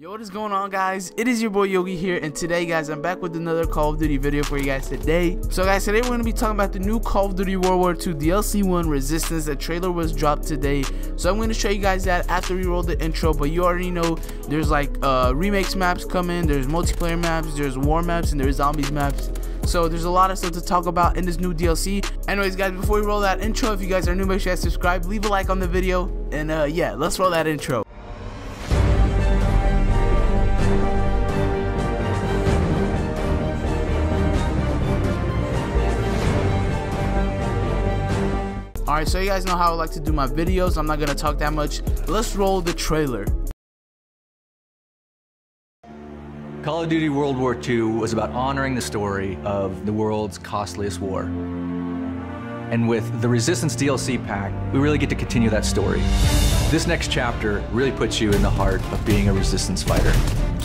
Yo, what is going on, guys? It is your boy Yogge here, and today, guys, I'm back with another Call of Duty video for you guys today. So, guys, today we're going to be talking about the new Call of Duty World War II DLC 1 Resistance. The trailer was dropped today, so I'm going to show you guys that after we roll the intro. But you already know there's like remakes maps coming, there's multiplayer maps, there's war maps, and there's zombies maps. So there's a lot of stuff to talk about in this new DLC. Anyways, guys, before we roll that intro, if you guys are new, make sure you guys subscribe, leave a like on the video, and yeah, let's roll that intro. Alright, so you guys know how I like to do my videos. I'm not going to talk that much. Let's roll the trailer. Call of Duty World War II was about honoring the story of the world's costliest war. And with the Resistance DLC pack, we really get to continue that story. This next chapter really puts you in the heart of being a Resistance fighter.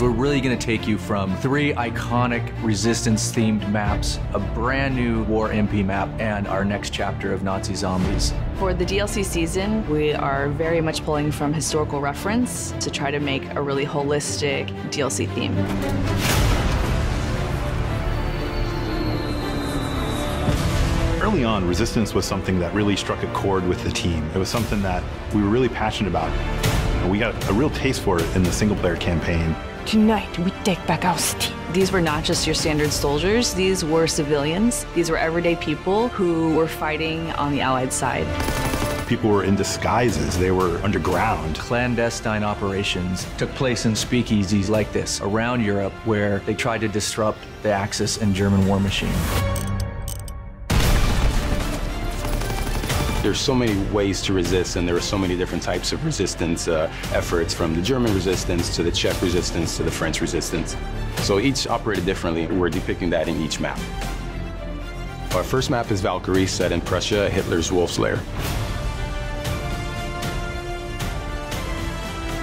We're really going to take you from 3 iconic Resistance-themed maps, a brand new War MP map, and our next chapter of Nazi zombies. For the DLC season, we are very much pulling from historical reference to try to make a really holistic DLC theme. Early on, Resistance was something that really struck a chord with the team. It was something that we were really passionate about. And we got a real taste for it in the single-player campaign. Tonight, we take back our city. These were not just your standard soldiers, these were civilians. These were everyday people who were fighting on the Allied side. People were in disguises, they were underground. Clandestine operations took place in speakeasies like this around Europe, where they tried to disrupt the Axis and German war machine. There's so many ways to resist, and there are so many different types of resistance efforts, from the German resistance to the Czech resistance to the French resistance. So each operated differently. We're depicting that in each map. Our first map is Valkyrie, set in Prussia, Hitler's Wolf's Lair.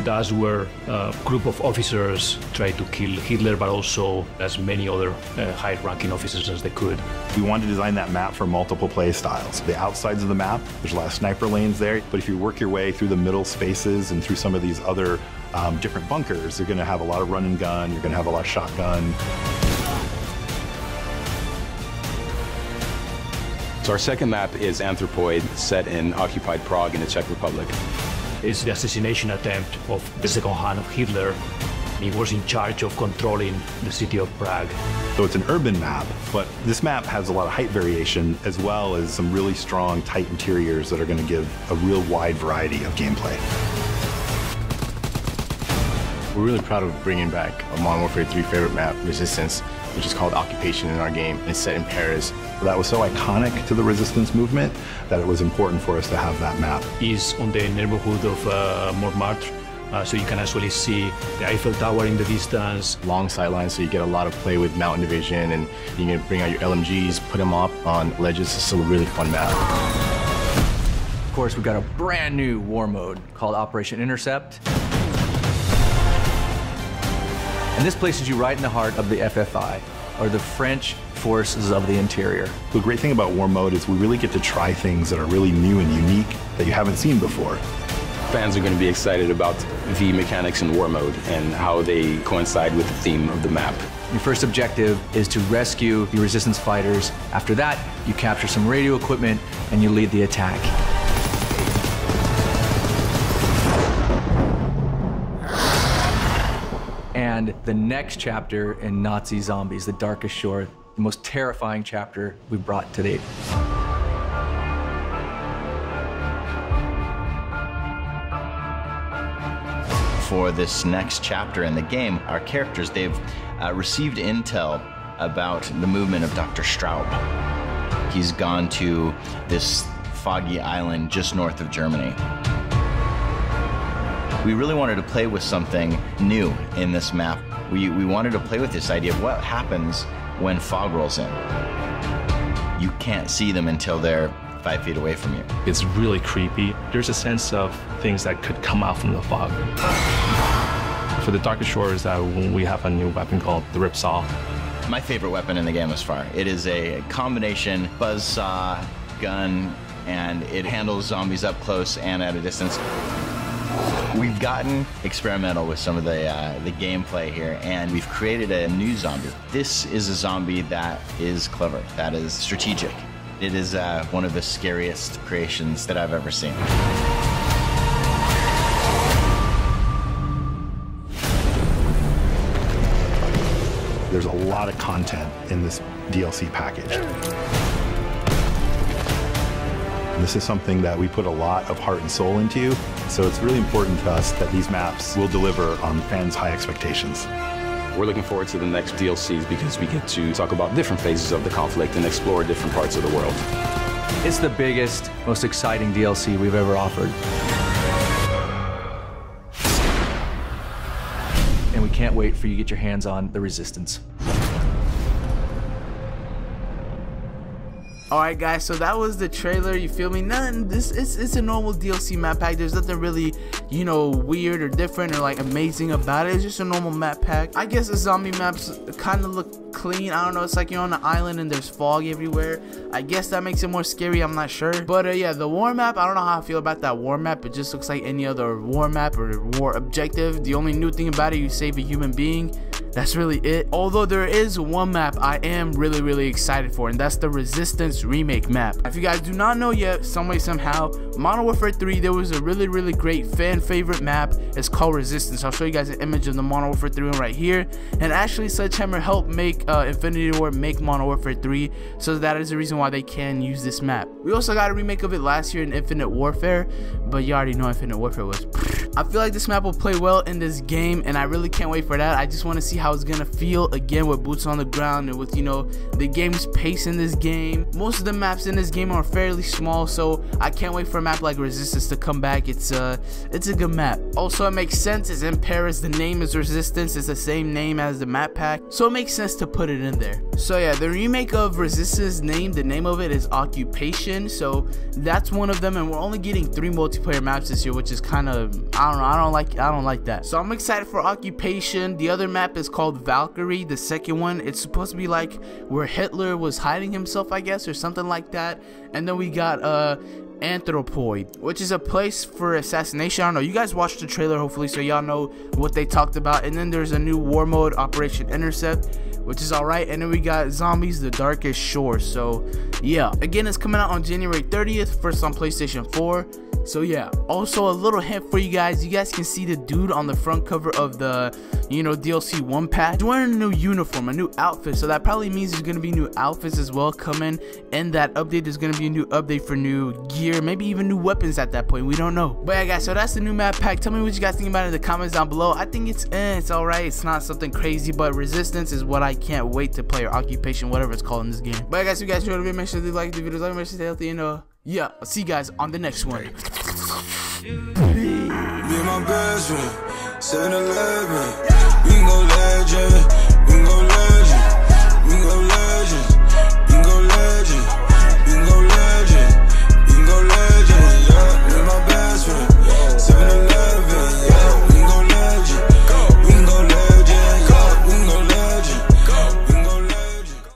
That's where a group of officers tried to kill Hitler, but also as many other high-ranking officers as they could. We wanted to design that map for multiple play styles. The outsides of the map, there's a lot of sniper lanes there, but if you work your way through the middle spaces and through some of these other different bunkers, you're gonna have a lot of run and gun, you're gonna have a lot of shotgun. So our second map is Anthropoid, set in occupied Prague in the Czech Republic. It's the assassination attempt of the second hand of Hitler. He was in charge of controlling the city of Prague. So it's an urban map, but this map has a lot of height variation as well as some really strong, tight interiors that are going to give a real wide variety of gameplay. We're really proud of bringing back a Modern Warfare 3 favorite map, Resistance, which is called Occupation in our game, and it's set in Paris. That was so iconic to the Resistance movement that it was important for us to have that map. It's on the neighborhood of Montmartre, so you can actually see the Eiffel Tower in the distance. Long sightlines, so you get a lot of play with mountain division, and you can bring out your LMGs, put them up on ledges. It's still a really fun map. Of course, we've got a brand new war mode called Operation Intercept. And this places you right in the heart of the FFI, or the French Forces of the Interior. The great thing about War Mode is we really get to try things that are really new and unique that you haven't seen before. Fans are going to be excited about the mechanics in War Mode and how they coincide with the theme of the map. Your first objective is to rescue your Resistance fighters. After that, you capture some radio equipment and you lead the attack. And the next chapter in Nazi Zombies, The Darkest Shore, the most terrifying chapter we've brought to date. For this next chapter in the game, our characters, they've received intel about the movement of Dr. Straub. He's gone to this foggy island just north of Germany. We really wanted to play with something new in this map. We wanted to play with this idea of what happens when fog rolls in. You can't see them until they're 5 feet away from you. It's really creepy. There's a sense of things that could come out from the fog. For the Darkest Shores, we have a new weapon called the Ripsaw. My favorite weapon in the game thus far. It is a combination buzzsaw, gun, and it handles zombies up close and at a distance. We've gotten experimental with some of the gameplay here, and we've created a new zombie. This is a zombie that is clever, that is strategic. It is one of the scariest creations that I've ever seen. There's a lot of content in this DLC package. And this is something that we put a lot of heart and soul into, so it's really important to us that these maps will deliver on fans' high expectations. We're looking forward to the next DLCs because we get to talk about different phases of the conflict and explore different parts of the world. It's the biggest, most exciting DLC we've ever offered. And we can't wait for you to get your hands on the Resistance. Alright guys, so that was the trailer, you feel me? It's a normal DLC map pack. There's nothing really, you know, weird or different or like amazing about it. It's just a normal map pack. I guess the zombie maps kind of look clean. I don't know, it's like you're on an island and there's fog everywhere. I guess that makes it more scary, I'm not sure. But yeah, the war map, I don't know how I feel about that war map. It just looks like any other war map or war objective. The only new thing about it, you save a human being. That's really it. Although there is one map I am really excited for, and that's the Resistance remake map. If you guys do not know yet, some way somehow, Modern Warfare 3, there was a really great fan favorite map. It's called Resistance. I'll show you guys an image of the Modern Warfare 3 one right here. And actually Sledgehammer helped make Infinity Ward make Modern Warfare 3, so that is the reason why they can use this map. We also got a remake of it last year in Infinite Warfare, but you already know Infinite Warfare was I feel like this map will play well in this game, and I really can't wait for that. I just want to see how it's gonna feel again with boots on the ground and with, you know, the game's pace in this game. Most of the maps in this game are fairly small, so I can't wait for a map like Resistance to come back. It's a good map. Also, it makes sense, it's in Paris, the name is Resistance, it's the same name as the map pack, so it makes sense to put it in there. So yeah, the remake of Resistance the name of it is Occupation, so that's one of them, and we're only getting 3 multiplayer maps this year, which is kind of, I don't know, I don't like that. So I'm excited for Occupation. The other map is called Valkyrie, the second one. It's supposed to be like where Hitler was hiding himself, I guess, or something like that. And then we got Anthropoid, which is a place for assassination. I don't know, you guys watched the trailer hopefully, so y'all know what they talked about. And then there's a new war mode, Operation Intercept, which is alright. And then we got Zombies the Darkest Shore. So yeah, again, it's coming out on January 30th, first on PlayStation 4. So yeah, also a little hint for you guys can see the dude on the front cover of the, you know, DLC 1 pack. He's wearing a new uniform, a new outfit, so that probably means there's gonna be new outfits as well coming. And that update, there's gonna be a new update for new gear, maybe even new weapons at that point, we don't know. But yeah guys, so that's the new map pack. Tell me what you guys think about it in the comments down below. I think it's alright, it's not something crazy, but Resistance is what I can't wait to play, or Occupation, whatever it's called in this game. But yeah guys, if you guys enjoyed the video, make sure to like the videos, make sure to stay healthy, and yeah, I'll see you guys on the next one. Me and my best friend, 7-Eleven, we can go legend.